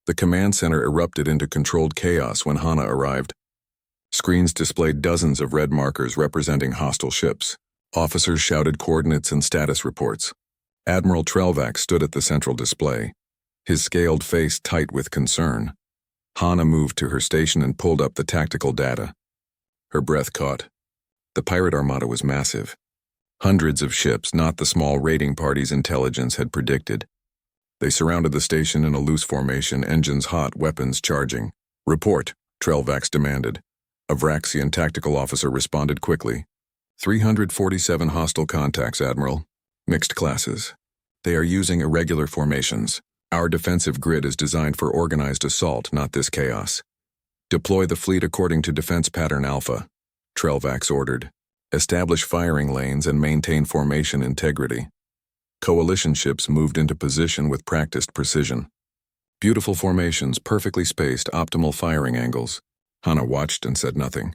The command center erupted into controlled chaos when Hana arrived. Screens displayed dozens of red markers representing hostile ships. Officers shouted coordinates and status reports. Admiral Trelvac stood at the central display, his scaled face tight with concern. Hana moved to her station and pulled up the tactical data. Her breath caught. The pirate armada was massive. Hundreds of ships, not the small raiding party's intelligence had predicted. They surrounded the station in a loose formation, engines hot, weapons charging. "Report," Trelvax demanded. A Vraxian tactical officer responded quickly. 347 hostile contacts, Admiral. Mixed classes. They are using irregular formations. Our defensive grid is designed for organized assault, not this chaos. Deploy the fleet according to Defense Pattern Alpha, Trelvax ordered. Establish firing lanes and maintain formation integrity. Coalition ships moved into position with practiced precision. Beautiful formations, perfectly spaced, optimal firing angles. Hana watched and said nothing.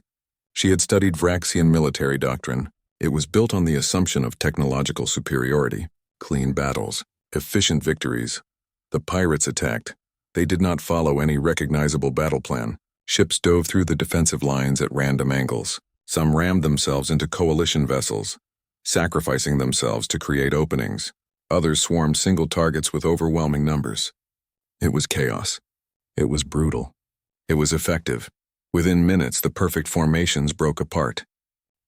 She had studied Vraxian military doctrine. It was built on the assumption of technological superiority, clean battles, efficient victories. The pirates attacked. They did not follow any recognizable battle plan. Ships dove through the defensive lines at random angles. Some rammed themselves into coalition vessels, sacrificing themselves to create openings. Others swarmed single targets with overwhelming numbers. It was chaos. It was brutal. It was effective. Within minutes, the perfect formations broke apart.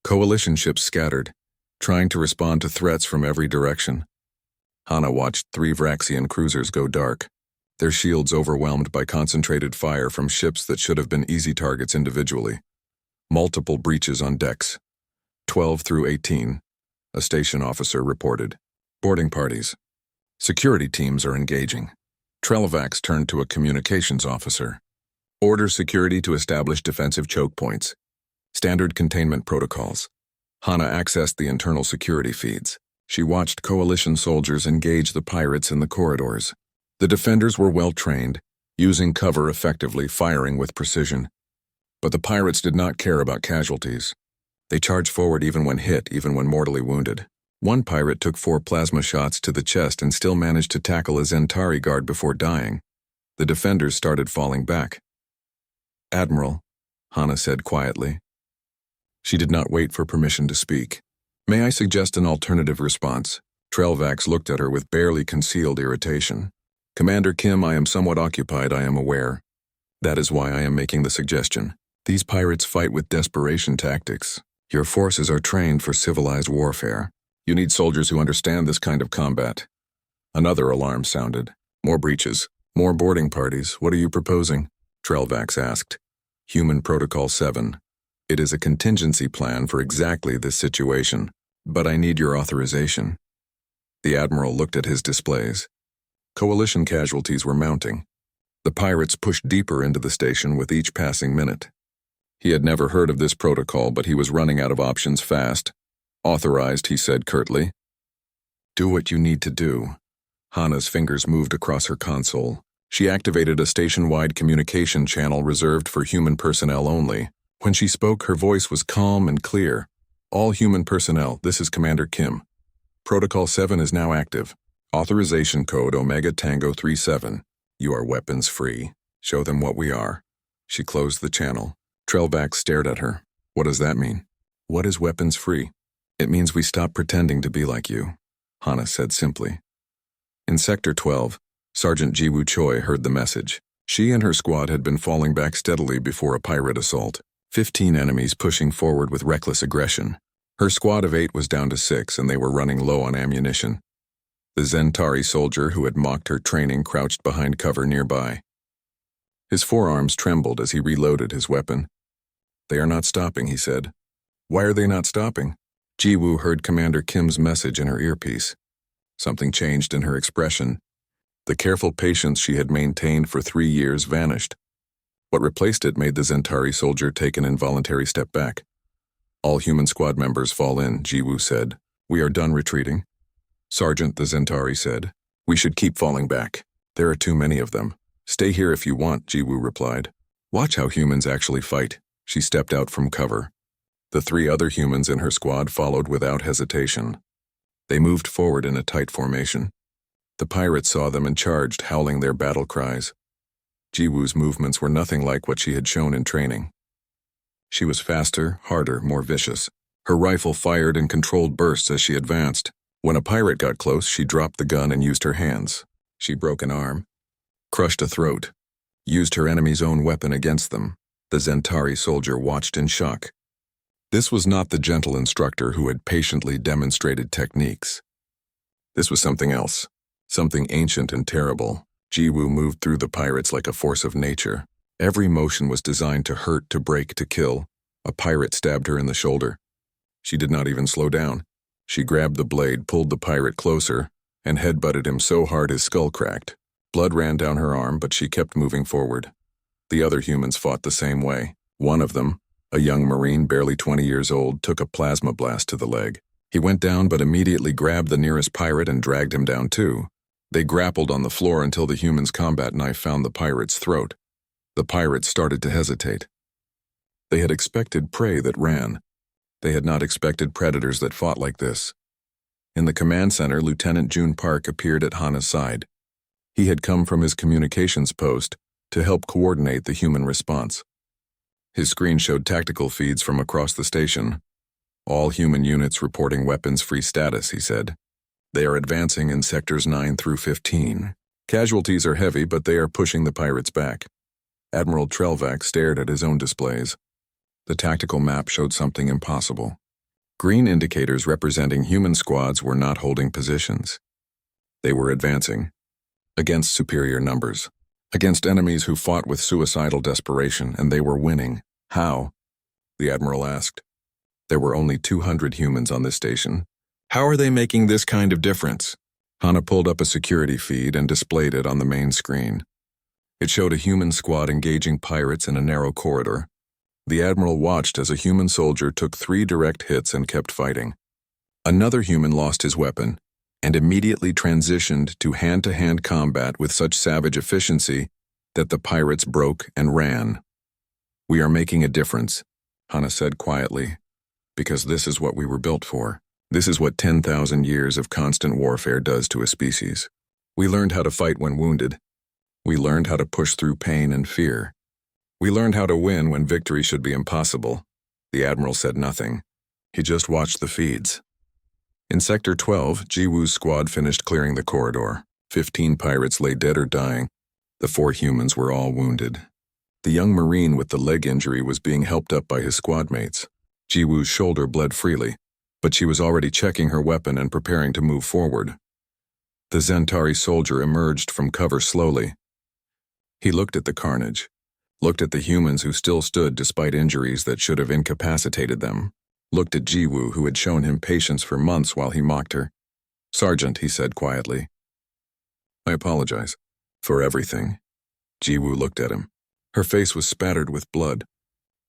Coalition ships scattered, trying to respond to threats from every direction. Hana watched 3 Vraxian cruisers go dark, their shields overwhelmed by concentrated fire from ships that should have been easy targets individually. Multiple breaches on decks. 12 through 18, a station officer reported. Boarding parties. Security teams are engaging. Trelvax turned to a communications officer. Order security to establish defensive choke points. Standard containment protocols. Hana accessed the internal security feeds. She watched coalition soldiers engage the pirates in the corridors. The defenders were well trained, using cover effectively, firing with precision. But the pirates did not care about casualties. They charged forward even when hit, even when mortally wounded. One pirate took 4 plasma shots to the chest and still managed to tackle a Zentari guard before dying. The defenders started falling back. "Admiral," Hana said quietly. She did not wait for permission to speak. "May I suggest an alternative response?" Trelvax looked at her with barely concealed irritation. "Commander Kim, I am somewhat occupied, I am aware. That is why I am making the suggestion. These pirates fight with desperation tactics. Your forces are trained for civilized warfare. You need soldiers who understand this kind of combat." Another alarm sounded. "More breaches. More boarding parties. What are you proposing?" Trelvax asked. "Human Protocol 7. It is a contingency plan for exactly this situation, but I need your authorization." The Admiral looked at his displays. Coalition casualties were mounting. The pirates pushed deeper into the station with each passing minute. He had never heard of this protocol, but he was running out of options fast. "Authorized," he said curtly. "Do what you need to do." Hana's fingers moved across her console. She activated a station-wide communication channel reserved for human personnel only. When she spoke, her voice was calm and clear. "All human personnel, this is Commander Kim. Protocol 7 is now active. Authorization code Omega Tango 37. You are weapons free. Show them what we are." She closed the channel. Trelvax stared at her. "What does that mean?" "What is weapons free?" "It means we stop pretending to be like you," Hana said simply. In Sector 12, Sergeant Jiwoo Choi heard the message. She and her squad had been falling back steadily before a pirate assault. 15 enemies pushing forward with reckless aggression. Her squad of 8 was down to 6, and they were running low on ammunition. The Zentari soldier who had mocked her training crouched behind cover nearby. His forearms trembled as he reloaded his weapon. "They are not stopping," he said. "Why are they not stopping?" Jiwoo heard Commander Kim's message in her earpiece. Something changed in her expression. The careful patience she had maintained for 3 years vanished. What replaced it made the Zentari soldier take an involuntary step back. "All human squad members fall in," Jiwoo said. "We are done retreating." "Sergeant," the Zentari said, "we should keep falling back. There are too many of them." "Stay here if you want," Jiwoo replied. "Watch how humans actually fight." She stepped out from cover. The 3 other humans in her squad followed without hesitation. They moved forward in a tight formation. The pirates saw them and charged, howling their battle cries. Jiwoo's movements were nothing like what she had shown in training. She was faster, harder, more vicious. Her rifle fired in controlled bursts as she advanced. When a pirate got close, she dropped the gun and used her hands. She broke an arm, crushed a throat, used her enemy's own weapon against them. The Zentari soldier watched in shock. This was not the gentle instructor who had patiently demonstrated techniques. This was something else, something ancient and terrible. Jiwoo moved through the pirates like a force of nature. Every motion was designed to hurt, to break, to kill. A pirate stabbed her in the shoulder. She did not even slow down. She grabbed the blade, pulled the pirate closer, and headbutted him so hard his skull cracked. Blood ran down her arm, but she kept moving forward. The other humans fought the same way. One of them, a young Marine barely 20 years old, took a plasma blast to the leg. He went down but immediately grabbed the nearest pirate and dragged him down too. They grappled on the floor until the human's combat knife found the pirate's throat. The pirates started to hesitate. They had expected prey that ran. They had not expected predators that fought like this. In the command center, Lieutenant June Park appeared at Hana's side. He had come from his communications post to help coordinate the human response. His screen showed tactical feeds from across the station. All human units reporting weapons-free status, he said. They are advancing in sectors 9 through 15. Casualties are heavy, but they are pushing the pirates back. Admiral Trelvac stared at his own displays. The tactical map showed something impossible. Green indicators representing human squads were not holding positions. They were advancing, against superior numbers, against enemies who fought with suicidal desperation, and they were winning. How? The Admiral asked. There were only 200 humans on this station. How are they making this kind of difference? Hana pulled up a security feed and displayed it on the main screen. It showed a human squad engaging pirates in a narrow corridor. The Admiral watched as a human soldier took 3 direct hits and kept fighting. Another human lost his weapon and immediately transitioned to hand-to-hand combat with such savage efficiency that the pirates broke and ran. We are making a difference, Hana said quietly, because this is what we were built for. This is what 10,000 years of constant warfare does to a species. We learned how to fight when wounded. We learned how to push through pain and fear. We learned how to win when victory should be impossible. The Admiral said nothing. He just watched the feeds. In Sector 12, Jiwoo's squad finished clearing the corridor. 15 pirates lay dead or dying. The 4 humans were all wounded. The young Marine with the leg injury was being helped up by his squad mates. Jiwoo's shoulder bled freely, but she was already checking her weapon and preparing to move forward. The Zentari soldier emerged from cover slowly. He looked at the carnage, looked at the humans who still stood despite injuries that should have incapacitated them, looked at Jiwoo, who had shown him patience for months while he mocked her. "Sergeant," he said quietly. "I apologize for everything." Jiwoo looked at him. Her face was spattered with blood.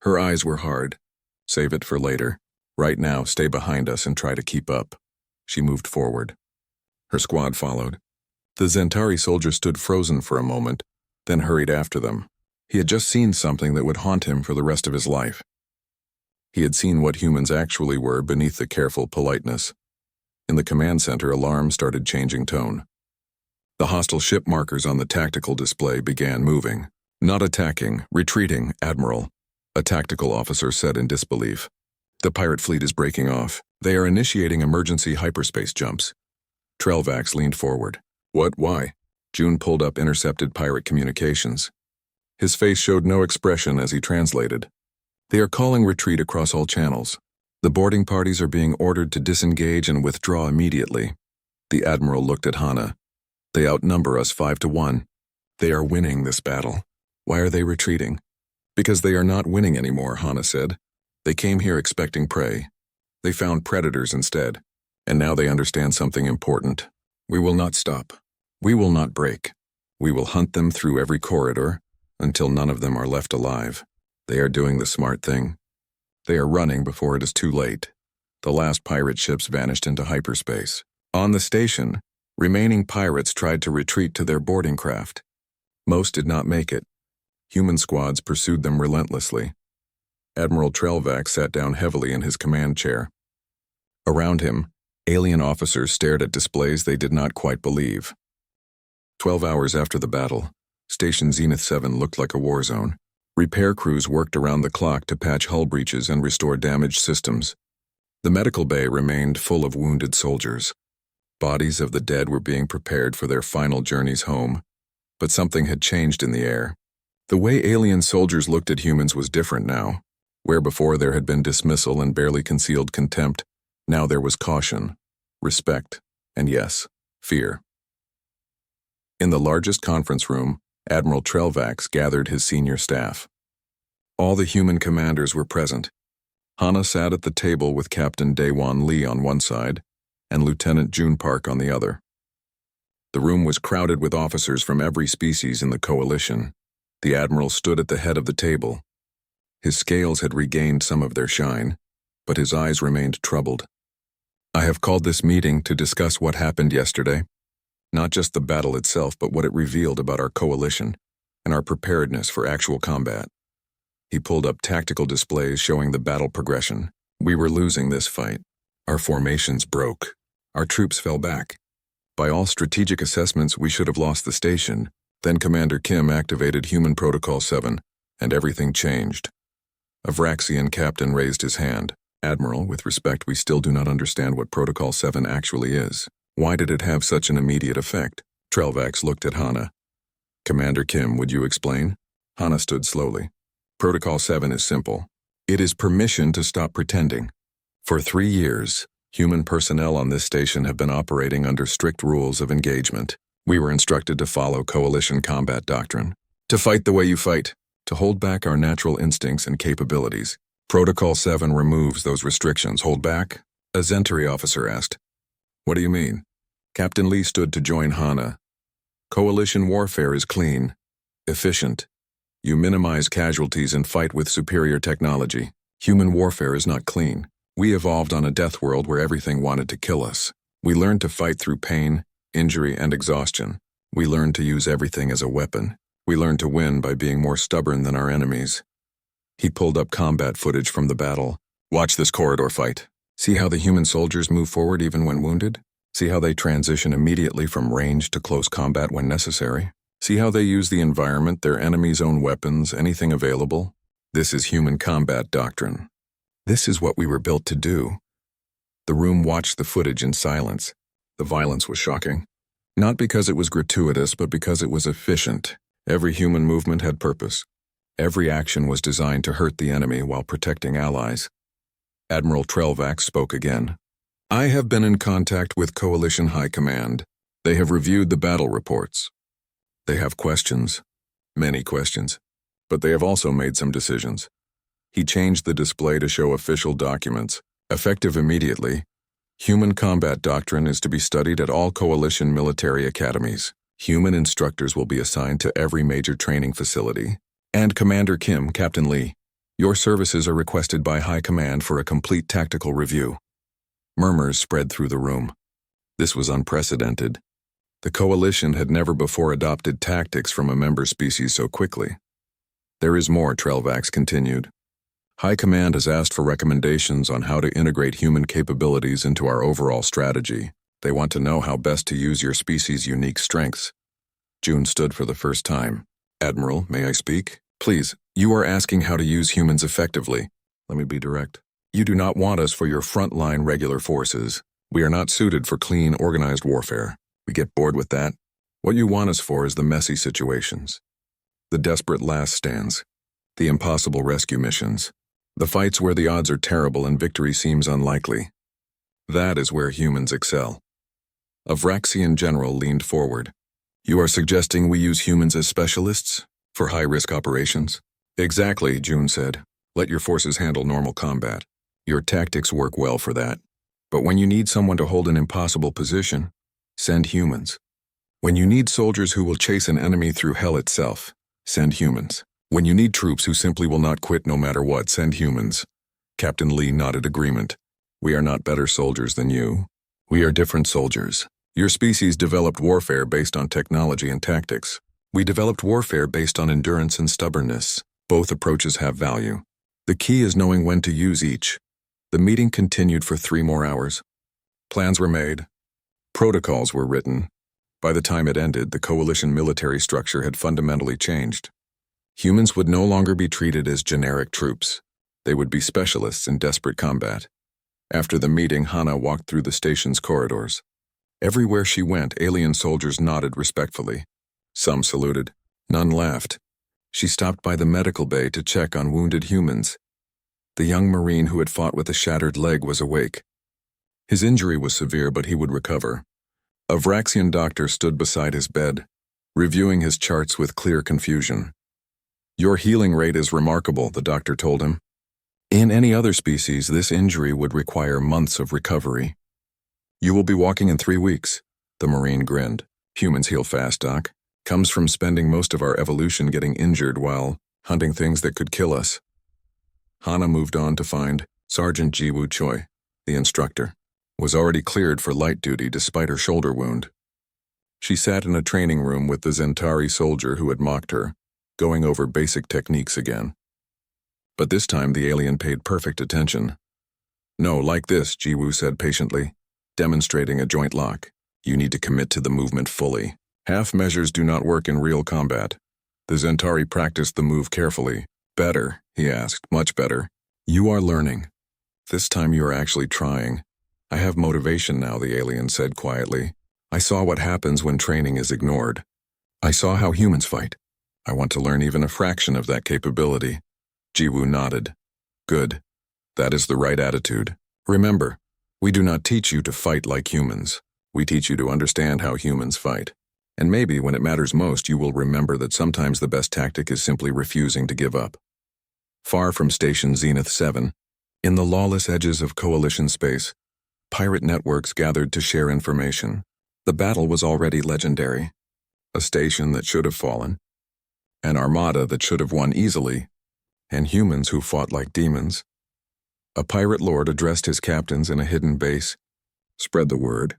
Her eyes were hard. "Save it for later. Right now, stay behind us and try to keep up." She moved forward. Her squad followed. The Zentari soldier stood frozen for a moment, then hurried after them. He had just seen something that would haunt him for the rest of his life. He had seen what humans actually were beneath the careful politeness. In the command center, alarms started changing tone. The hostile ship markers on the tactical display began moving. "Not attacking, retreating, Admiral," a tactical officer said in disbelief. "The pirate fleet is breaking off. They are initiating emergency hyperspace jumps." Trelvax leaned forward. "What? Why?" June pulled up intercepted pirate communications. His face showed no expression as he translated. "They are calling retreat across all channels. The boarding parties are being ordered to disengage and withdraw immediately." The Admiral looked at Hana. "They outnumber us 5-1. They are winning this battle. Why are they retreating?" "Because they are not winning anymore," Hana said. "They came here expecting prey. They found predators instead. And now they understand something important. We will not stop. We will not break. We will hunt them through every corridor until none of them are left alive. They are doing the smart thing. They are running before it is too late." The last pirate ships vanished into hyperspace. On the station, remaining pirates tried to retreat to their boarding craft. Most did not make it. Human squads pursued them relentlessly. Admiral Trelvac sat down heavily in his command chair. Around him, alien officers stared at displays they did not quite believe. 12 hours after the battle, Station Zenith 7 looked like a war zone. Repair crews worked around the clock to patch hull breaches and restore damaged systems. The medical bay remained full of wounded soldiers. Bodies of the dead were being prepared for their final journeys home. But something had changed in the air. The way alien soldiers looked at humans was different now. Where before there had been dismissal and barely concealed contempt, now there was caution, respect, and yes, fear. In the largest conference room, Admiral Trelvax gathered his senior staff. All the human commanders were present. Hana sat at the table with Captain Daewon Lee on one side and Lieutenant June Park on the other. The room was crowded with officers from every species in the coalition. The Admiral stood at the head of the table. His scales had regained some of their shine, but his eyes remained troubled. I have called this meeting to discuss what happened yesterday. Not just the battle itself, but what it revealed about our coalition and our preparedness for actual combat. He pulled up tactical displays showing the battle progression. We were losing this fight. Our formations broke. Our troops fell back. By all strategic assessments, we should have lost the station. Then Commander Kim activated Human Protocol 7, and everything changed. A Vraxian captain raised his hand. Admiral, with respect, we still do not understand what Protocol 7 actually is. Why did it have such an immediate effect? Trelvax looked at Hana. Commander Kim, would you explain? Hana stood slowly. Protocol 7 is simple. It is permission to stop pretending. For 3 years, human personnel on this station have been operating under strict rules of engagement. We were instructed to follow coalition combat doctrine, to fight the way you fight, to hold back our natural instincts and capabilities. Protocol 7 removes those restrictions. Hold back? A Zentari officer asked. What do you mean? Captain Lee stood to join Hana. Coalition warfare is clean, efficient. You minimize casualties and fight with superior technology. Human warfare is not clean. We evolved on a death world where everything wanted to kill us. We learned to fight through pain, injury, and exhaustion. We learned to use everything as a weapon. We learned to win by being more stubborn than our enemies. He pulled up combat footage from the battle. Watch this corridor fight. See how the human soldiers move forward even when wounded? See how they transition immediately from range to close combat when necessary? See how they use the environment, their enemy's own weapons, anything available? This is human combat doctrine. This is what we were built to do. The room watched the footage in silence. The violence was shocking. Not because it was gratuitous, but because it was efficient. Every human movement had purpose. Every action was designed to hurt the enemy while protecting allies. Admiral Trelvax spoke again. I have been in contact with Coalition High Command. They have reviewed the battle reports. They have questions, many questions, but they have also made some decisions. He changed the display to show official documents. Effective immediately, human combat doctrine is to be studied at all Coalition military academies. Human instructors will be assigned to every major training facility. And Commander Kim, Captain Lee, your services are requested by High Command for a complete tactical review. Murmurs spread through the room. This was unprecedented. The Coalition had never before adopted tactics from a member species so quickly. There is more, Trelvax continued. High Command has asked for recommendations on how to integrate human capabilities into our overall strategy. They want to know how best to use your species' unique strengths. June stood for the first time. Admiral, may I speak? Please, you are asking how to use humans effectively. Let me be direct. You do not want us for your frontline regular forces. We are not suited for clean, organized warfare. We get bored with that. What you want us for is the messy situations. The desperate last stands. The impossible rescue missions. The fights where the odds are terrible and victory seems unlikely. That is where humans excel. A Vraxian general leaned forward. You are suggesting we use humans as specialists? For high-risk operations? Exactly, June said. Let your forces handle normal combat. Your tactics work well for that. But when you need someone to hold an impossible position, send humans. When you need soldiers who will chase an enemy through hell itself, send humans. When you need troops who simply will not quit no matter what, send humans. Captain Lee nodded agreement. We are not better soldiers than you. We are different soldiers. Your species developed warfare based on technology and tactics. We developed warfare based on endurance and stubbornness. Both approaches have value. The key is knowing when to use each. The meeting continued for 3 more hours. Plans were made. Protocols were written. By the time it ended, the coalition military structure had fundamentally changed. Humans would no longer be treated as generic troops. They would be specialists in desperate combat. After the meeting, Hana walked through the station's corridors. Everywhere she went, alien soldiers nodded respectfully. Some saluted. None laughed. She stopped by the medical bay to check on wounded humans. The young Marine who had fought with a shattered leg was awake. His injury was severe, but he would recover. A Vraxian doctor stood beside his bed, reviewing his charts with clear confusion. "Your healing rate is remarkable," the doctor told him. "In any other species, this injury would require months of recovery." "You will be walking in 3 weeks," the Marine grinned. "Humans heal fast, Doc. Comes from spending most of our evolution getting injured while hunting things that could kill us." Hana moved on to find Sergeant Jiwoo Choi, the instructor, was already cleared for light duty despite her shoulder wound. She sat in a training room with the Zentari soldier who had mocked her, going over basic techniques again. But this time the alien paid perfect attention. "No, like this," Jiwoo said patiently, demonstrating a joint lock. "You need to commit to the movement fully. Half measures do not work in real combat." The Zentari practiced the move carefully. "Better?" he asked. "Much better. You are learning. This time you are actually trying." "I have motivation now," the alien said quietly. "I saw what happens when training is ignored. I saw how humans fight. I want to learn even a fraction of that capability." Jiwoo nodded. "Good. That is the right attitude. Remember, we do not teach you to fight like humans. We teach you to understand how humans fight. And maybe when it matters most, you will remember that sometimes the best tactic is simply refusing to give up." Far from Station Zenith 7, in the lawless edges of Coalition space, pirate networks gathered to share information. The battle was already legendary. A station that should have fallen, an armada that should have won easily, and humans who fought like demons. A pirate lord addressed his captains in a hidden base. "Spread the word.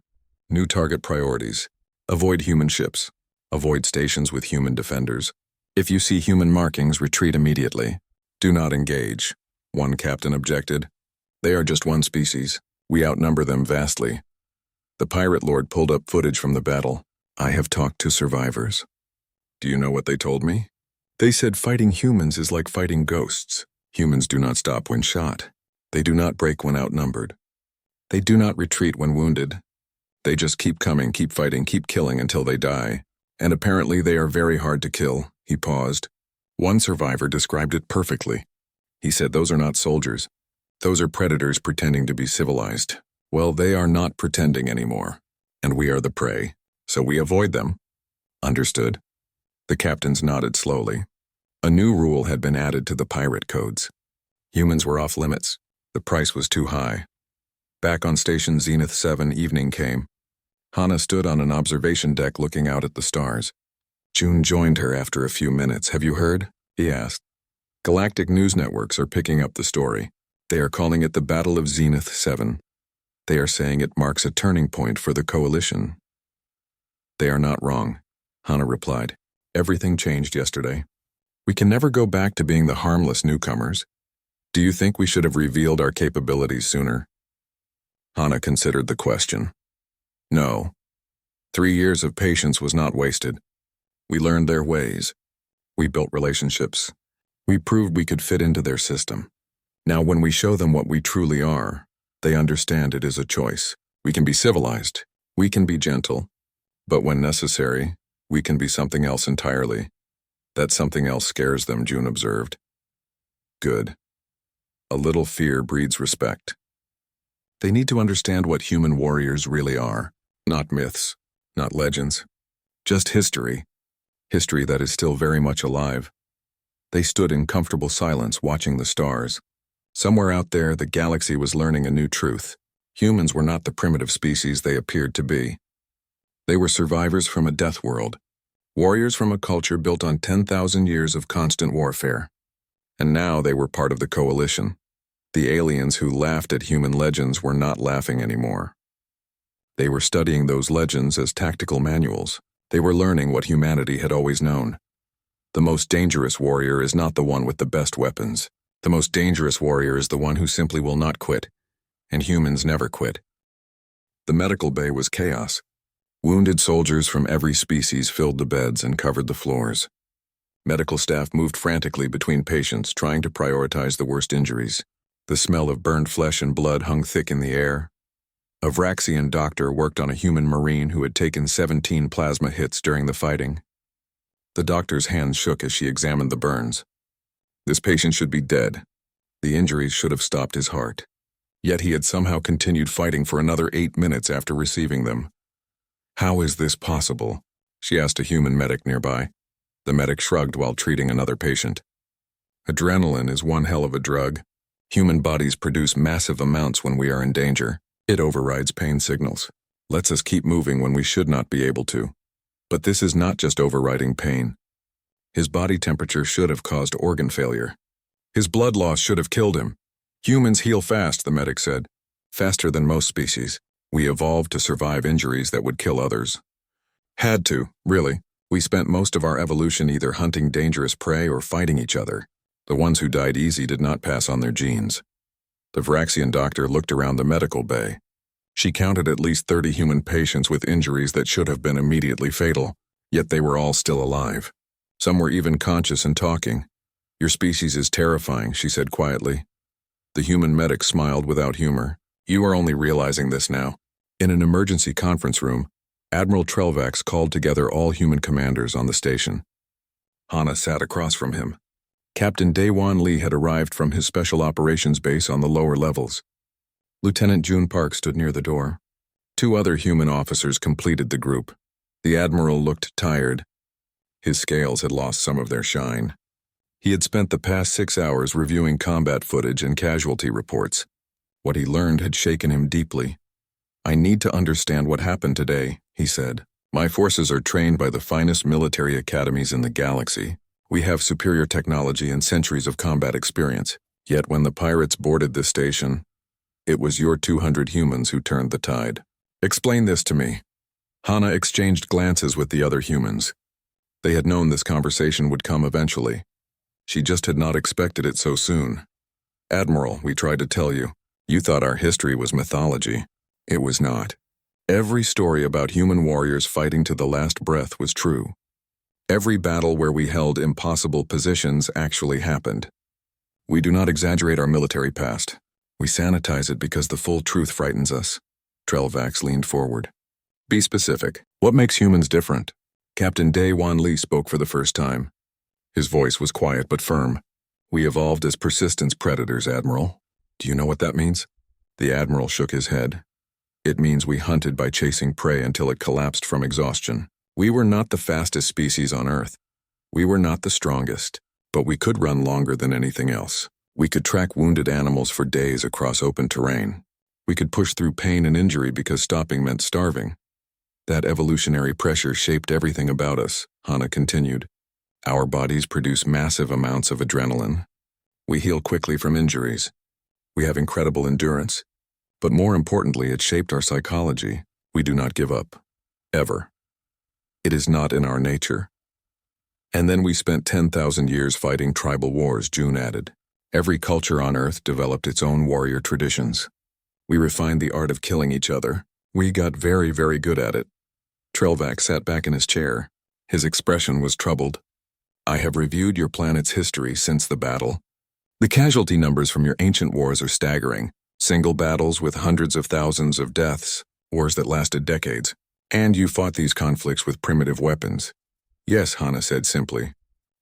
New target priorities. Avoid human ships. Avoid stations with human defenders. If you see human markings, retreat immediately. Do not engage," one captain objected. "They are just one species. We outnumber them vastly." The pirate lord pulled up footage from the battle. "I have talked to survivors. Do you know what they told me? They said fighting humans is like fighting ghosts. Humans do not stop when shot. They do not break when outnumbered. They do not retreat when wounded. They just keep coming, keep fighting, keep killing until they die. And apparently they are very hard to kill." He paused. One survivor described it perfectly. He said, "Those are not soldiers. Those are predators pretending to be civilized. Well, they are not pretending anymore. And we are the prey. So we avoid them." "Understood." The captains nodded slowly. A new rule had been added to the pirate codes. Humans were off limits. The price was too high. Back on Station Zenith 7, evening came. Hana stood on an observation deck looking out at the stars. June joined her after a few minutes. "Have you heard?" he asked. "Galactic news networks are picking up the story. They are calling it the Battle of Zenith 7. They are saying it marks a turning point for the Coalition." "They are not wrong," Hana replied. "Everything changed yesterday. We can never go back to being the harmless newcomers. Do you think we should have revealed our capabilities sooner?" Hana considered the question. "No. 3 years of patience was not wasted. We learned their ways. We built relationships. We proved we could fit into their system. Now when we show them what we truly are, they understand it is a choice. We can be civilized. We can be gentle. But when necessary, we can be something else entirely. That something else scares them," June observed. "Good. A little fear breeds respect. They need to understand what human warriors really are. Not myths, not legends. Just history. History that is still very much alive." They stood in comfortable silence watching the stars. Somewhere out there, the galaxy was learning a new truth. Humans were not the primitive species they appeared to be. They were survivors from a death world. Warriors from a culture built on 10,000 years of constant warfare. And now they were part of the Coalition. The aliens who laughed at human legends were not laughing anymore. They were studying those legends as tactical manuals. They were learning what humanity had always known. The most dangerous warrior is not the one with the best weapons. The most dangerous warrior is the one who simply will not quit. And humans never quit. The medical bay was chaos. Wounded soldiers from every species filled the beds and covered the floors. Medical staff moved frantically between patients, trying to prioritize the worst injuries. The smell of burned flesh and blood hung thick in the air. A Vraxian doctor worked on a human Marine who had taken 17 plasma hits during the fighting. The doctor's hands shook as she examined the burns. This patient should be dead. The injuries should have stopped his heart. Yet he had somehow continued fighting for another 8 minutes after receiving them. How is this possible? She asked a human medic nearby. The medic shrugged while treating another patient. Adrenaline is one hell of a drug. Human bodies produce massive amounts when we are in danger. It overrides pain signals, lets us keep moving when we should not be able to. But this is not just overriding pain. His body temperature should have caused organ failure. His blood loss should have killed him. Humans heal fast, the medic said. Faster than most species. We evolved to survive injuries that would kill others. Had to, really. We spent most of our evolution either hunting dangerous prey or fighting each other. The ones who died easy did not pass on their genes. The Vraxian doctor looked around the medical bay. She counted at least 30 human patients with injuries that should have been immediately fatal, yet they were all still alive. Some were even conscious and talking. Your species is terrifying, she said quietly. The human medic smiled without humor. You are only realizing this now. In an emergency conference room, Admiral Trelvax called together all human commanders on the station. Hana sat across from him. Captain Daewon Lee had arrived from his special operations base on the lower levels. Lieutenant June Park stood near the door. 2 other human officers completed the group. The Admiral looked tired. His scales had lost some of their shine. He had spent the past 6 hours reviewing combat footage and casualty reports. What he learned had shaken him deeply. I need to understand what happened today, he said. My forces are trained by the finest military academies in the galaxy. We have superior technology and centuries of combat experience. Yet when the pirates boarded this station, it was your 200 humans who turned the tide. Explain this to me. Hana exchanged glances with the other humans. They had known this conversation would come eventually. She just had not expected it so soon. Admiral, we tried to tell you. You thought our history was mythology. It was not. Every story about human warriors fighting to the last breath was true. Every battle where we held impossible positions actually happened. We do not exaggerate our military past. We sanitize it because the full truth frightens us. Trelvax leaned forward. Be specific. What makes humans different? Captain Daewon Lee spoke for the first time. His voice was quiet but firm. We evolved as persistence predators, Admiral. Do you know what that means? The Admiral shook his head. It means we hunted by chasing prey until it collapsed from exhaustion. We were not the fastest species on Earth. We were not the strongest, but we could run longer than anything else. We could track wounded animals for days across open terrain. We could push through pain and injury because stopping meant starving. That evolutionary pressure shaped everything about us, Hana continued. Our bodies produce massive amounts of adrenaline. We heal quickly from injuries. We have incredible endurance. But more importantly, it shaped our psychology. We do not give up. Ever. It is not in our nature. And then we spent 10,000 years fighting tribal wars, June added. Every culture on Earth developed its own warrior traditions. We refined the art of killing each other. We got very, very good at it. Trelvax sat back in his chair. His expression was troubled. I have reviewed your planet's history since the battle. The casualty numbers from your ancient wars are staggering. Single battles with hundreds of thousands of deaths, wars that lasted decades. And you fought these conflicts with primitive weapons. Yes, Hana said simply.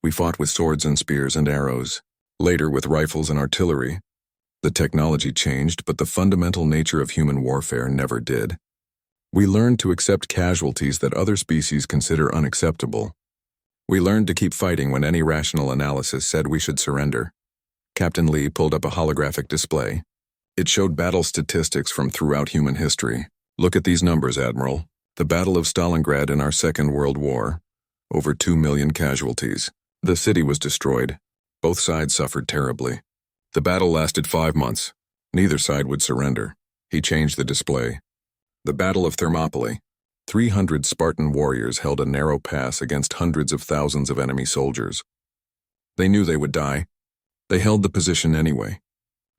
We fought with swords and spears and arrows. Later with rifles and artillery. The technology changed, but the fundamental nature of human warfare never did. We learned to accept casualties that other species consider unacceptable. We learned to keep fighting when any rational analysis said we should surrender. Captain Lee pulled up a holographic display. It showed battle statistics from throughout human history. Look at these numbers, Admiral. The Battle of Stalingrad in our Second World War. Over 2 million casualties. The city was destroyed. Both sides suffered terribly. The battle lasted 5 months. Neither side would surrender. He changed the display. The Battle of Thermopylae. 300 Spartan warriors held a narrow pass against hundreds of thousands of enemy soldiers. They knew they would die. They held the position anyway.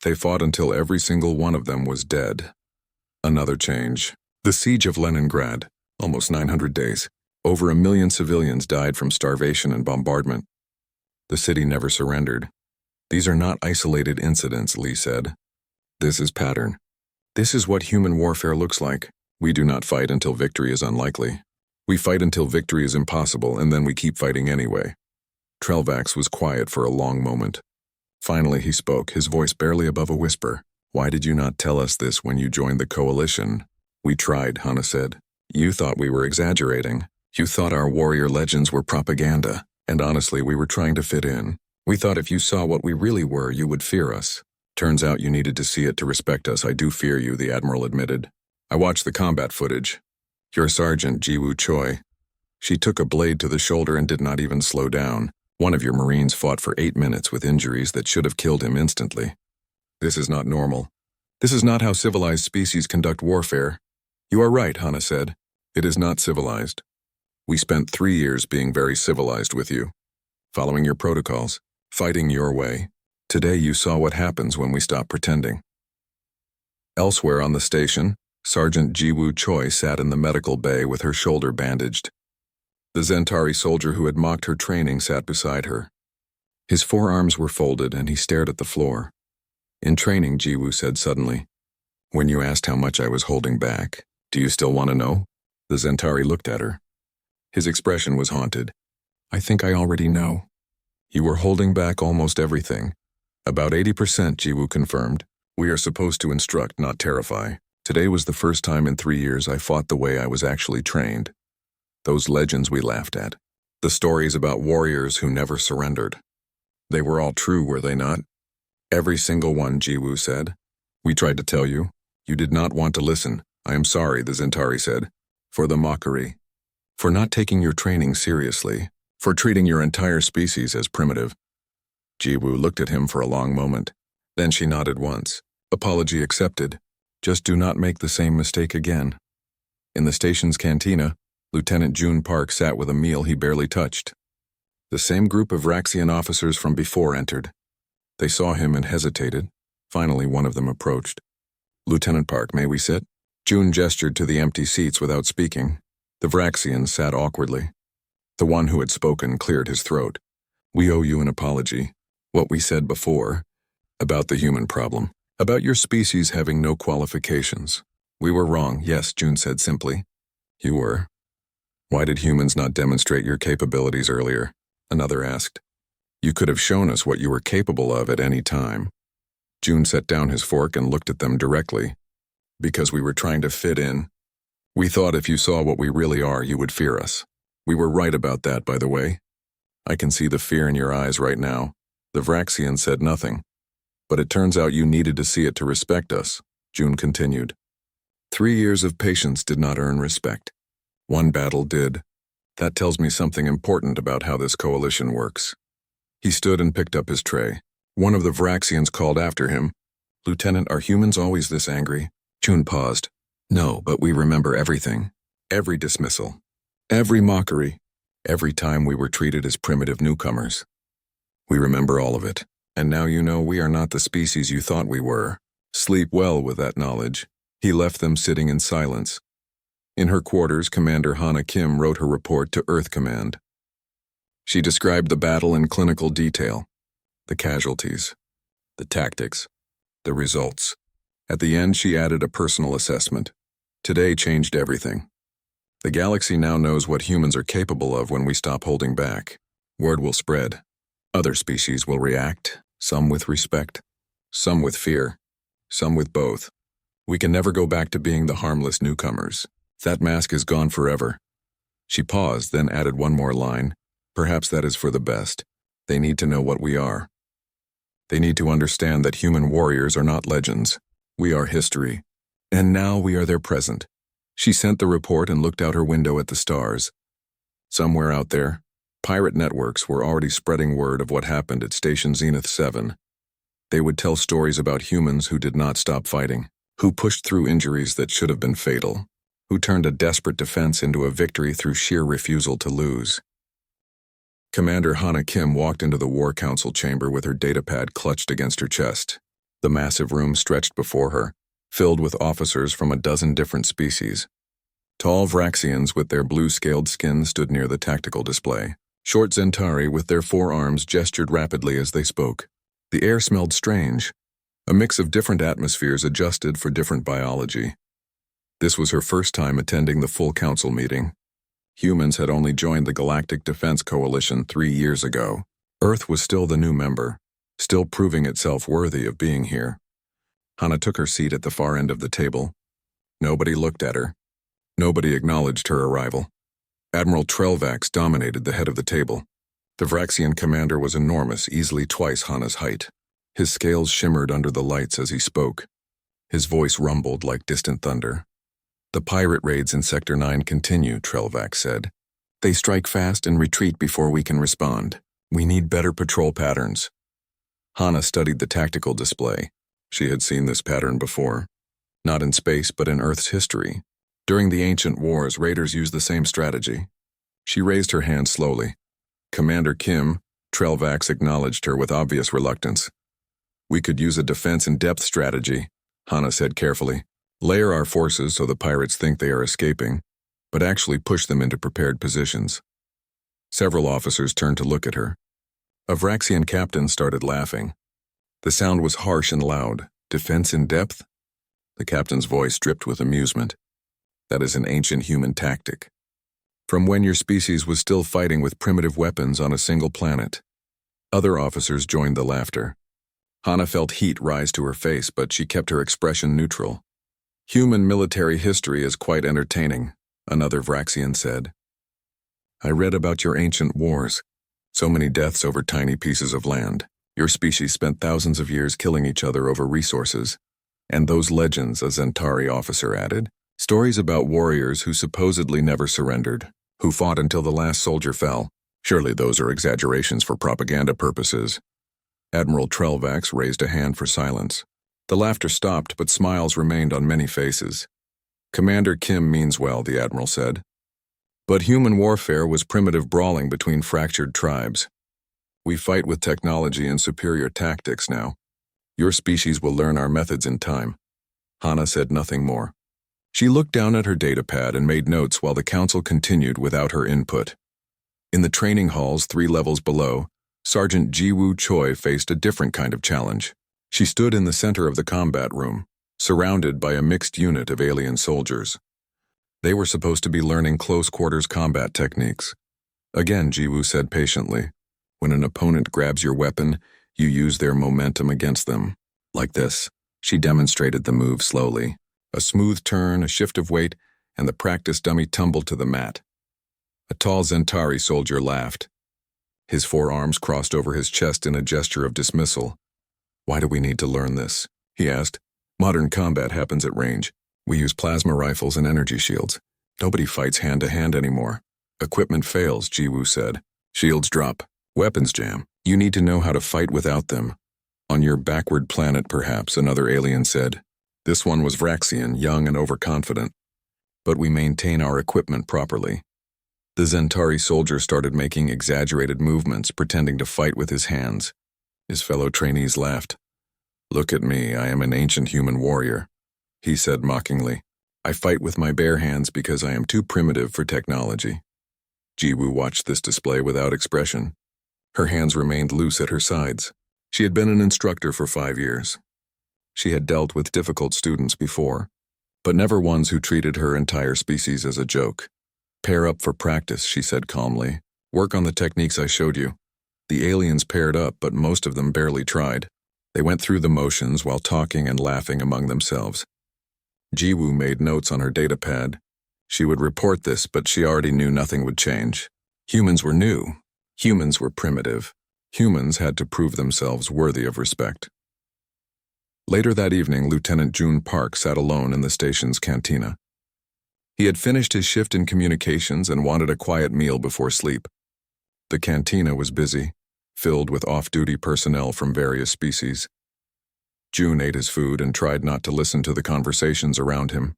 They fought until every single one of them was dead. Another change. The Siege of Leningrad. Almost 900 days. Over 1 million civilians died from starvation and bombardment. The city never surrendered. These are not isolated incidents, Lee said. This is pattern. This is what human warfare looks like. We do not fight until victory is unlikely. We fight until victory is impossible, and then we keep fighting anyway. Trelvax was quiet for a long moment. Finally he spoke, his voice barely above a whisper. Why did you not tell us this when you joined the coalition? We tried, Hana said. You thought we were exaggerating. You thought our warrior legends were propaganda. And honestly, we were trying to fit in. We thought if you saw what we really were, you would fear us. Turns out you needed to see it to respect us. I do fear you, the Admiral admitted. I watched the combat footage. Your Sergeant, Jiwoo Choi. She took a blade to the shoulder and did not even slow down. One of your Marines fought for 8 minutes with injuries that should have killed him instantly. This is not normal. This is not how civilized species conduct warfare. You are right, Hana said. It is not civilized. We spent 3 years being very civilized with you, following your protocols, fighting your way. Today you saw what happens when we stop pretending. Elsewhere on the station, Sergeant Jiwoo Choi sat in the medical bay with her shoulder bandaged. The Zentari soldier who had mocked her training sat beside her. His forearms were folded and he stared at the floor. In training, Jiwoo said suddenly, when you asked how much I was holding back, do you still want to know? The Zentari looked at her. His expression was haunted. I think I already know. You were holding back almost everything. About 80%, Jiwoo confirmed. We are supposed to instruct, not terrify. Today was the first time in 3 years I fought the way I was actually trained. Those legends we laughed at. The stories about warriors who never surrendered. They were all true, were they not? Every single one, Jiwoo said. We tried to tell you. You did not want to listen. I am sorry, the Zentari said. For the mockery. For not taking your training seriously. For treating your entire species as primitive. Jiwoo looked at him for a long moment. Then she nodded once. Apology accepted. Just do not make the same mistake again. In the station's cantina, Lieutenant June Park sat with a meal he barely touched. The same group of Raxian officers from before entered. They saw him and hesitated. Finally, one of them approached. Lieutenant Park, may we sit? June gestured to the empty seats without speaking. The Vraxian sat awkwardly. The one who had spoken cleared his throat. We owe you an apology. What we said before, about the human problem, about your species having no qualifications. We were wrong, yes, June said simply. You were. Why did humans not demonstrate your capabilities earlier? Another asked. You could have shown us what you were capable of at any time. June set down his fork and looked at them directly. Because we were trying to fit in. We thought if you saw what we really are, you would fear us. We were right about that, by the way. I can see the fear in your eyes right now. The Vraxian said nothing. But it turns out you needed to see it to respect us, June continued. 3 years of patience did not earn respect. One battle did. That tells me something important about how this coalition works. He stood and picked up his tray. One of the Vraxians called after him. Lieutenant, are humans always this angry? June paused. No, but we remember everything. Every dismissal. Every mockery. Every time we were treated as primitive newcomers. We remember all of it. And now you know we are not the species you thought we were. Sleep well with that knowledge. He left them sitting in silence. In her quarters, Commander Hana Kim wrote her report to Earth Command. She described the battle in clinical detail. The casualties. The tactics. The results. At the end, she added a personal assessment. Today changed everything. The galaxy now knows what humans are capable of when we stop holding back. Word will spread. Other species will react, some with respect, some with fear, some with both. We can never go back to being the harmless newcomers. That mask is gone forever. She paused, then added one more line. Perhaps that is for the best. They need to know what we are. They need to understand that human warriors are not legends. We are history. And now we are their present. She sent the report and looked out her window at the stars. Somewhere out there, pirate networks were already spreading word of what happened at Station Zenith 7. They would tell stories about humans who did not stop fighting, who pushed through injuries that should have been fatal, who turned a desperate defense into a victory through sheer refusal to lose. Commander Hana Kim walked into the War Council chamber with her datapad clutched against her chest. The massive room stretched before her, filled with officers from a dozen different species. Tall Vraxians with their blue-scaled skin stood near the tactical display. Short Zentari with their forearms gestured rapidly as they spoke. The air smelled strange. A mix of different atmospheres adjusted for different biology. This was her first time attending the full council meeting. Humans had only joined the Galactic Defense Coalition 3 years ago. Earth was still the new member, still proving itself worthy of being here. Hana took her seat at the far end of the table. Nobody looked at her. Nobody acknowledged her arrival. Admiral Trelvax dominated the head of the table. The Vraxian commander was enormous, easily twice Hana's height. His scales shimmered under the lights as he spoke. His voice rumbled like distant thunder. The pirate raids in Sector 9 continue, Trelvax said. They strike fast and retreat before we can respond. We need better patrol patterns. Hana studied the tactical display. She had seen this pattern before. Not in space, but in Earth's history. During the ancient wars, raiders used the same strategy. She raised her hand slowly. Commander Kim, Trelvax acknowledged her with obvious reluctance. We could use a defense-in-depth strategy, Hana said carefully. Layer our forces so the pirates think they are escaping, but actually push them into prepared positions. Several officers turned to look at her. A Vraxian captain started laughing. The sound was harsh and loud. Defense in depth? The captain's voice dripped with amusement. That is an ancient human tactic. From when your species was still fighting with primitive weapons on a single planet. Other officers joined the laughter. Hana felt heat rise to her face, but she kept her expression neutral. Human military history is quite entertaining, another Vraxian said. I read about your ancient wars. So many deaths over tiny pieces of land. Your species spent thousands of years killing each other over resources. And those legends, a Zentari officer added. Stories about warriors who supposedly never surrendered, who fought until the last soldier fell. Surely those are exaggerations for propaganda purposes. Admiral Trelvax raised a hand for silence. The laughter stopped, but smiles remained on many faces. Commander Kim means well, the admiral said. But human warfare was primitive brawling between fractured tribes. We fight with technology and superior tactics now. Your species will learn our methods in time. Hana said nothing more. She looked down at her datapad and made notes while the council continued without her input. In the training halls 3 levels below, Sergeant Jiwoo Choi faced a different kind of challenge. She stood in the center of the combat room, surrounded by a mixed unit of alien soldiers. They were supposed to be learning close-quarters combat techniques. Again, Jiwoo said patiently, when an opponent grabs your weapon, you use their momentum against them. Like this. She demonstrated the move slowly. A smooth turn, a shift of weight, and the practice dummy tumbled to the mat. A tall Zentari soldier laughed. His forearms crossed over his chest in a gesture of dismissal. Why do we need to learn this? He asked. Modern combat happens at range. We use plasma rifles and energy shields. Nobody fights hand-to-hand anymore. Equipment fails, Jiwoo said. Shields drop. Weapons jam. You need to know how to fight without them. On your backward planet, perhaps, another alien said. This one was Vraxian, young and overconfident. But we maintain our equipment properly. The Zentari soldier started making exaggerated movements, pretending to fight with his hands. His fellow trainees laughed. Look at me, I am an ancient human warrior. He said mockingly. I fight with my bare hands because I am too primitive for technology. Jiwoo watched this display without expression. Her hands remained loose at her sides. She had been an instructor for 5 years. She had dealt with difficult students before, but never ones who treated her entire species as a joke. Pair up for practice, she said calmly. Work on the techniques I showed you. The aliens paired up, but most of them barely tried. They went through the motions while talking and laughing among themselves. Jiwoo made notes on her datapad. She would report this, but she already knew nothing would change. Humans were new. Humans were primitive. Humans had to prove themselves worthy of respect. Later that evening, Lieutenant June Park sat alone in the station's cantina. He had finished his shift in communications and wanted a quiet meal before sleep. The cantina was busy, filled with off-duty personnel from various species. June ate his food and tried not to listen to the conversations around him.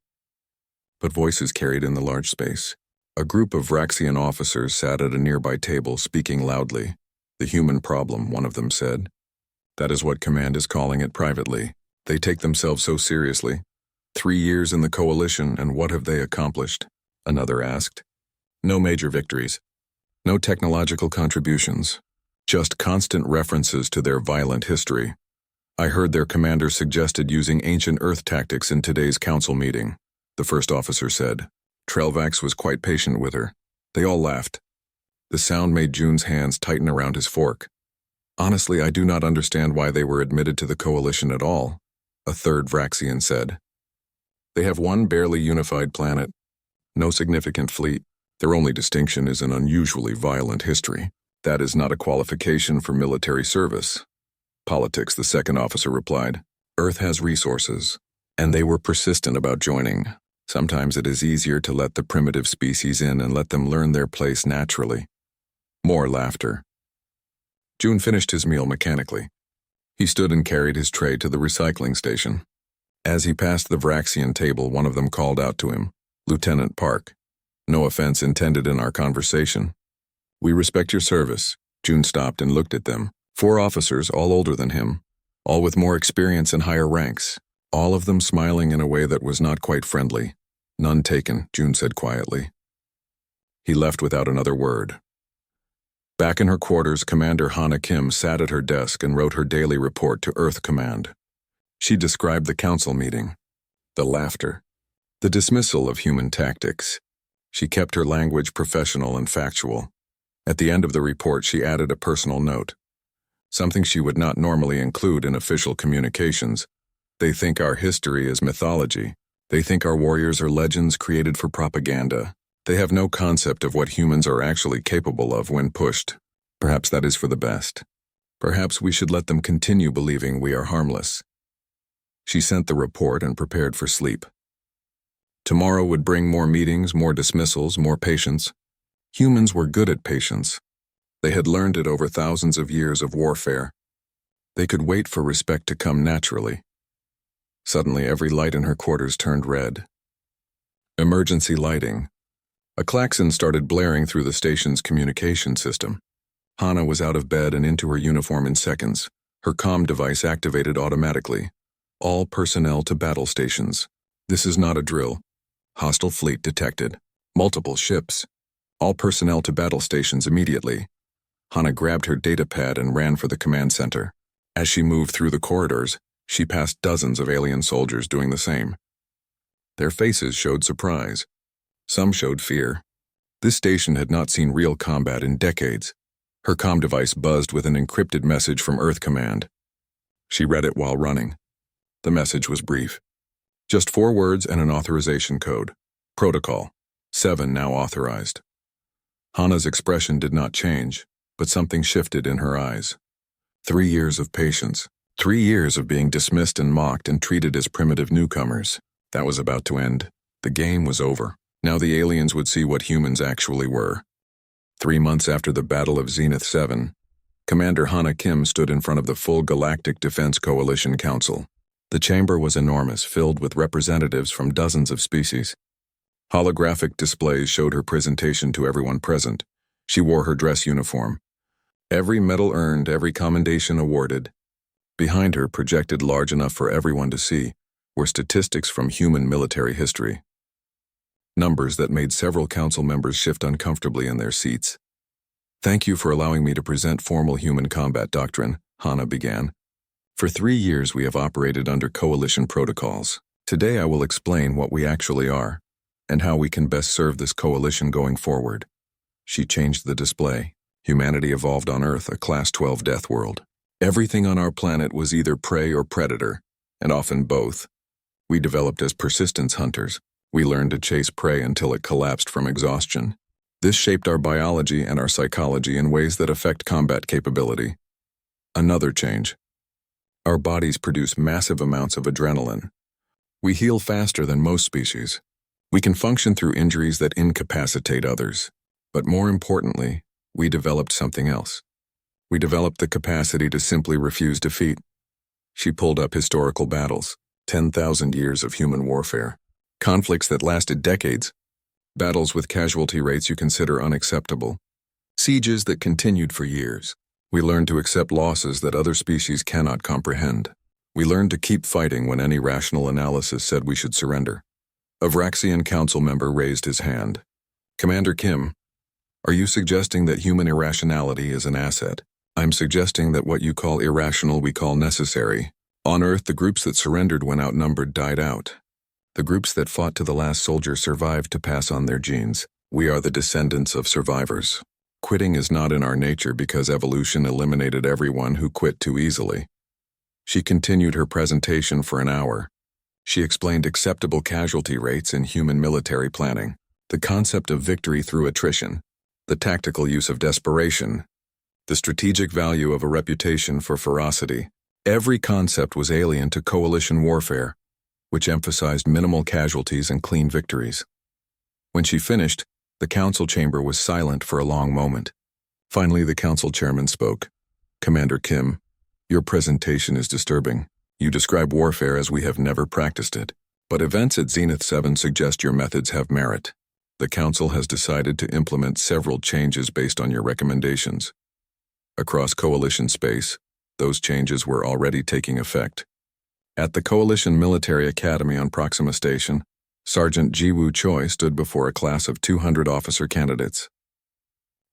But voices carried in the large space. A group of Vraxian officers sat at a nearby table speaking loudly. The human problem, one of them said. That is what Command is calling it privately. They take themselves so seriously. 3 years in the coalition, and what have they accomplished? another asked. No major victories. No technological contributions. Just constant references to their violent history. I heard their commander suggested using ancient Earth tactics in today's council meeting, the first officer said. Trelvax was quite patient with her. They all laughed. The sound made June's hands tighten around his fork. Honestly, I do not understand why they were admitted to the coalition at all, a third Vraxian said. They have one barely unified planet, no significant fleet. Their only distinction is an unusually violent history. That is not a qualification for military service. Politics, the second officer replied. Earth has resources, and they were persistent about joining. Sometimes it is easier to let the primitive species in and let them learn their place naturally. More laughter. June finished his meal mechanically. He stood and carried his tray to the recycling station. As he passed the Vraxian table, one of them called out to him, Lieutenant Park. No offense intended in our conversation. We respect your service. June stopped and looked at them. 4 officers, all older than him, all with more experience and higher ranks, all of them smiling in a way that was not quite friendly. None taken, June said quietly. He left without another word. Back in her quarters, Commander Hana Kim sat at her desk and wrote her daily report to Earth Command. She described the council meeting, the laughter, the dismissal of human tactics. She kept her language professional and factual. At the end of the report, she added a personal note, something she would not normally include in official communications. They think our history is mythology. They think our warriors are legends created for propaganda. They have no concept of what humans are actually capable of when pushed. Perhaps that is for the best. Perhaps we should let them continue believing we are harmless. She sent the report and prepared for sleep. Tomorrow would bring more meetings, more dismissals, more patience. Humans were good at patience. They had learned it over thousands of years of warfare. They could wait for respect to come naturally. Suddenly, every light in her quarters turned red. Emergency lighting. A klaxon started blaring through the station's communication system. Hana was out of bed and into her uniform in seconds. Her comm device activated automatically. All personnel to battle stations. This is not a drill. Hostile fleet detected. Multiple ships. All personnel to battle stations immediately. Hana grabbed her datapad and ran for the command center. As she moved through the corridors, she passed dozens of alien soldiers doing the same. Their faces showed surprise. Some showed fear. This station had not seen real combat in decades. Her comm device buzzed with an encrypted message from Earth Command. She read it while running. The message was brief. Just 4 words and an authorization code. Protocol. 7 now authorized. Hana's expression did not change, but something shifted in her eyes. 3 years of patience. 3 years of being dismissed and mocked and treated as primitive newcomers. That was about to end. The game was over. Now the aliens would see what humans actually were. 3 months after the Battle of Zenith 7, Commander Hana Kim stood in front of the full Galactic Defense Coalition Council. The chamber was enormous, filled with representatives from dozens of species. Holographic displays showed her presentation to everyone present. She wore her dress uniform. Every medal earned, every commendation awarded. Behind her, projected large enough for everyone to see, were statistics from human military history. Numbers that made several council members shift uncomfortably in their seats. Thank you for allowing me to present formal human combat doctrine, Hana began. For 3 years we have operated under coalition protocols. Today I will explain what we actually are, and how we can best serve this coalition going forward. She changed the display. Humanity evolved on Earth, a Class 12 death world. Everything on our planet was either prey or predator, and often both. We developed as persistence hunters. We learned to chase prey until it collapsed from exhaustion. This shaped our biology and our psychology in ways that affect combat capability. Another change. Our bodies produce massive amounts of adrenaline. We heal faster than most species. We can function through injuries that incapacitate others. But more importantly, we developed something else. We developed the capacity to simply refuse defeat. She pulled up historical battles, 10,000 years of human warfare. Conflicts that lasted decades, battles with casualty rates you consider unacceptable, sieges that continued for years. We learned to accept losses that other species cannot comprehend. We learned to keep fighting when any rational analysis said we should surrender. A Vraxian council member raised his hand. Commander Kim, are you suggesting that human irrationality is an asset? I'm suggesting that what you call irrational we call necessary. On Earth, the groups that surrendered when outnumbered died out. The groups that fought to the last soldier survived to pass on their genes. We are the descendants of survivors. Quitting is not in our nature because evolution eliminated everyone who quit too easily. She continued her presentation for an hour. She explained acceptable casualty rates in human military planning, the concept of victory through attrition, the tactical use of desperation, the strategic value of a reputation for ferocity. Every concept was alien to coalition warfare, which emphasized minimal casualties and clean victories. When she finished, the council chamber was silent for a long moment. Finally, the council chairman spoke. Commander Kim, your presentation is disturbing. You describe warfare as we have never practiced it, but events at Zenith 7 suggest your methods have merit. The council has decided to implement several changes based on your recommendations. Across coalition space, those changes were already taking effect. At the Coalition Military Academy on Proxima Station, Sergeant Jiwoo Choi stood before a class of 200 officer candidates.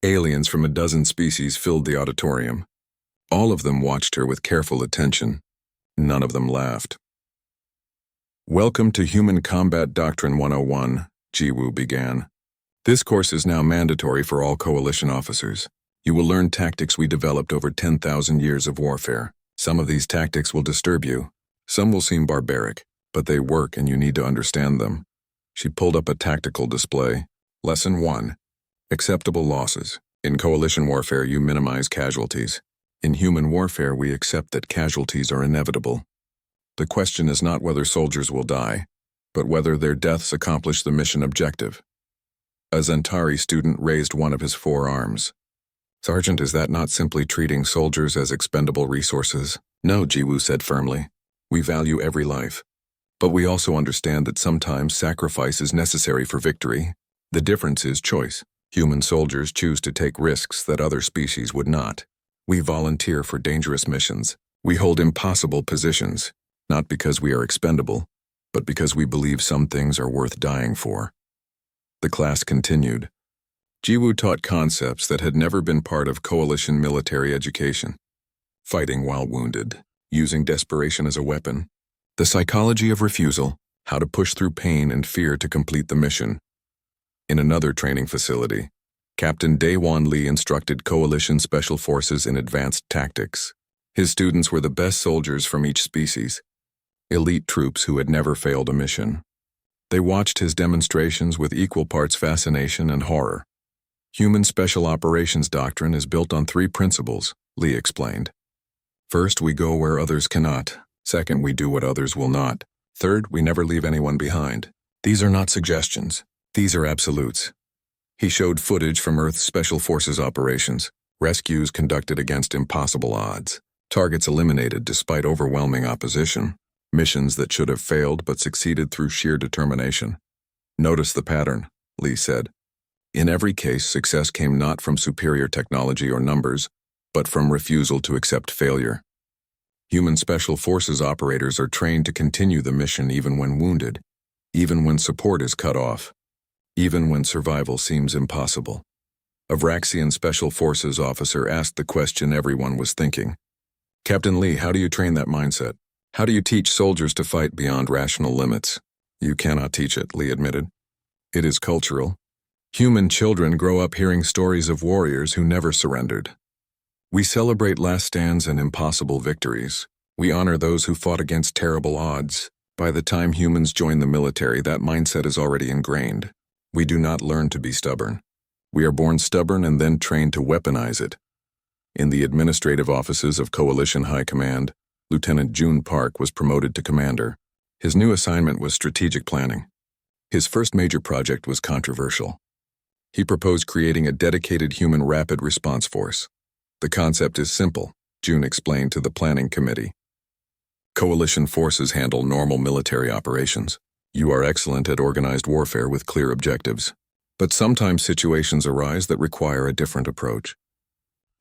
Aliens from a dozen species filled the auditorium. All of them watched her with careful attention. None of them laughed. Welcome to Human Combat Doctrine 101, Jiwoo began. This course is now mandatory for all coalition officers. You will learn tactics we developed over 10,000 years of warfare. Some of these tactics will disturb you. Some will seem barbaric, but they work and you need to understand them. She pulled up a tactical display. Lesson 1. Acceptable losses. In coalition warfare, you minimize casualties. In human warfare, we accept that casualties are inevitable. The question is not whether soldiers will die, but whether their deaths accomplish the mission objective. A Zentari student raised one of his forearms. Sergeant, is that not simply treating soldiers as expendable resources? No, Jiwoo said firmly. We value every life. But we also understand that sometimes sacrifice is necessary for victory. The difference is choice. Human soldiers choose to take risks that other species would not. We volunteer for dangerous missions. We hold impossible positions, not because we are expendable, but because we believe some things are worth dying for. The class continued. Jiwoo taught concepts that had never been part of coalition military education. Fighting while wounded, using desperation as a weapon, the psychology of refusal, how to push through pain and fear to complete the mission. In another training facility, Captain Daewon Lee instructed Coalition Special Forces in advanced tactics. His students were the best soldiers from each species, elite troops who had never failed a mission. They watched his demonstrations with equal parts fascination and horror. Human Special Operations Doctrine is built on 3 principles, Lee explained. First, we go where others cannot. Second, we do what others will not. Third, we never leave anyone behind. These are not suggestions. These are absolutes. He showed footage from Earth's Special Forces operations, rescues conducted against impossible odds, targets eliminated despite overwhelming opposition, missions that should have failed but succeeded through sheer determination. Notice the pattern, Lee said. In every case, success came not from superior technology or numbers, but from refusal to accept failure. Human Special Forces operators are trained to continue the mission even when wounded, even when support is cut off, even when survival seems impossible. A Vraxian Special Forces officer asked the question everyone was thinking. Captain Lee, how do you train that mindset? How do you teach soldiers to fight beyond rational limits? You cannot teach it, Lee admitted. It is cultural. Human children grow up hearing stories of warriors who never surrendered. We celebrate last stands and impossible victories. We honor those who fought against terrible odds. By the time humans join the military, that mindset is already ingrained. We do not learn to be stubborn. We are born stubborn and then trained to weaponize it. In the administrative offices of Coalition High Command, Lieutenant June Park was promoted to commander. His new assignment was strategic planning. His first major project was controversial. He proposed creating a dedicated human rapid response force. The concept is simple, June explained to the planning committee. Coalition forces handle normal military operations. You are excellent at organized warfare with clear objectives. But sometimes situations arise that require a different approach.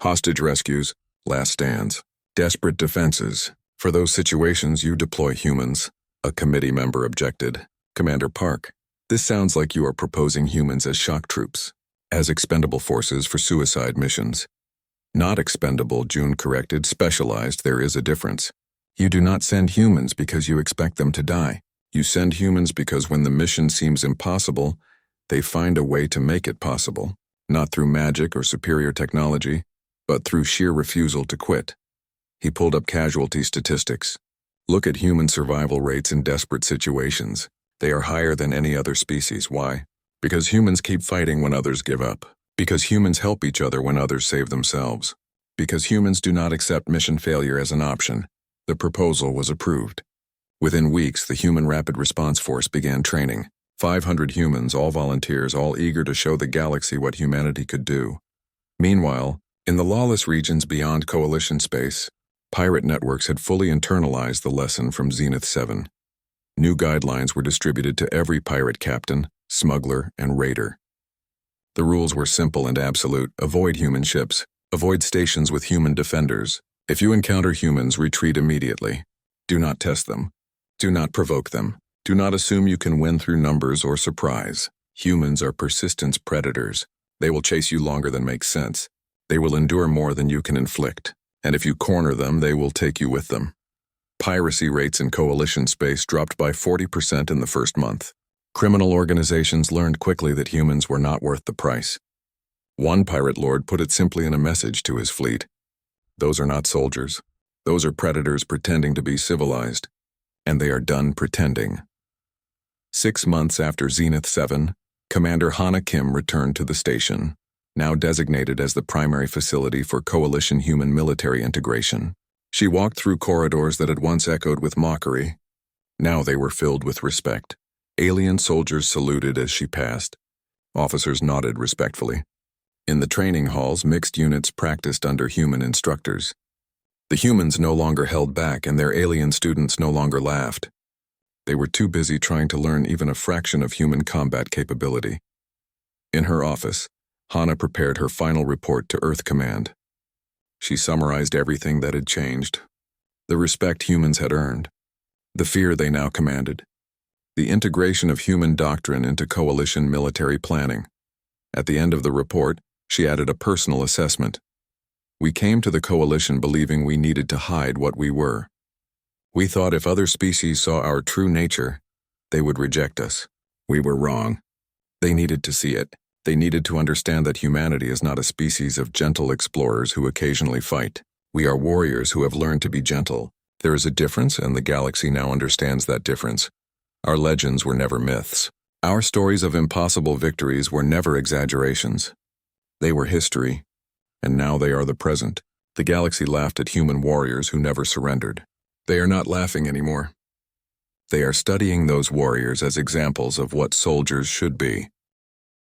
Hostage rescues, last stands, desperate defenses. For those situations, you deploy humans, a committee member objected. Commander Park, this sounds like you are proposing humans as shock troops, as expendable forces for suicide missions. Not expendable, June corrected, specialized, there is a difference. You do not send humans because you expect them to die. You send humans because when the mission seems impossible, they find a way to make it possible, not through magic or superior technology, but through sheer refusal to quit. He pulled up casualty statistics. Look at human survival rates in desperate situations. They are higher than any other species. Why? Because humans keep fighting when others give up. Because humans help each other when others save themselves. Because humans do not accept mission failure as an option. The proposal was approved. Within weeks, the Human Rapid Response Force began training. 500 humans, all volunteers, all eager to show the galaxy what humanity could do. Meanwhile, in the lawless regions beyond Coalition space, pirate networks had fully internalized the lesson from Zenith 7. New guidelines were distributed to every pirate captain, smuggler, and raider. The rules were simple and absolute. Avoid human ships. Avoid stations with human defenders. If you encounter humans, retreat immediately. Do not test them. Do not provoke them. Do not assume you can win through numbers or surprise. Humans are persistence predators. They will chase you longer than makes sense. They will endure more than you can inflict. And if you corner them, they will take you with them. Piracy rates in Coalition space dropped by 40% in the first month. Criminal organizations learned quickly that humans were not worth the price. One pirate lord put it simply in a message to his fleet. Those are not soldiers. Those are predators pretending to be civilized. And they are done pretending. 6 months after Zenith 7, Commander Hana Kim returned to the station, now designated as the primary facility for Coalition human military integration. She walked through corridors that had once echoed with mockery. Now they were filled with respect. Alien soldiers saluted as she passed. Officers nodded respectfully. In the training halls, mixed units practiced under human instructors. The humans no longer held back, and their alien students no longer laughed. They were too busy trying to learn even a fraction of human combat capability. In her office, Hana prepared her final report to Earth Command. She summarized everything that had changed, the respect humans had earned, the fear they now commanded, the integration of human doctrine into Coalition military planning. At the end of the report, she added a personal assessment. We came to the Coalition believing we needed to hide what we were. We thought if other species saw our true nature, they would reject us. We were wrong. They needed to see it. They needed to understand that humanity is not a species of gentle explorers who occasionally fight. We are warriors who have learned to be gentle. There is a difference, and the galaxy now understands that difference. Our legends were never myths. Our stories of impossible victories were never exaggerations. They were history, and now they are the present. The galaxy laughed at human warriors who never surrendered. They are not laughing anymore. They are studying those warriors as examples of what soldiers should be.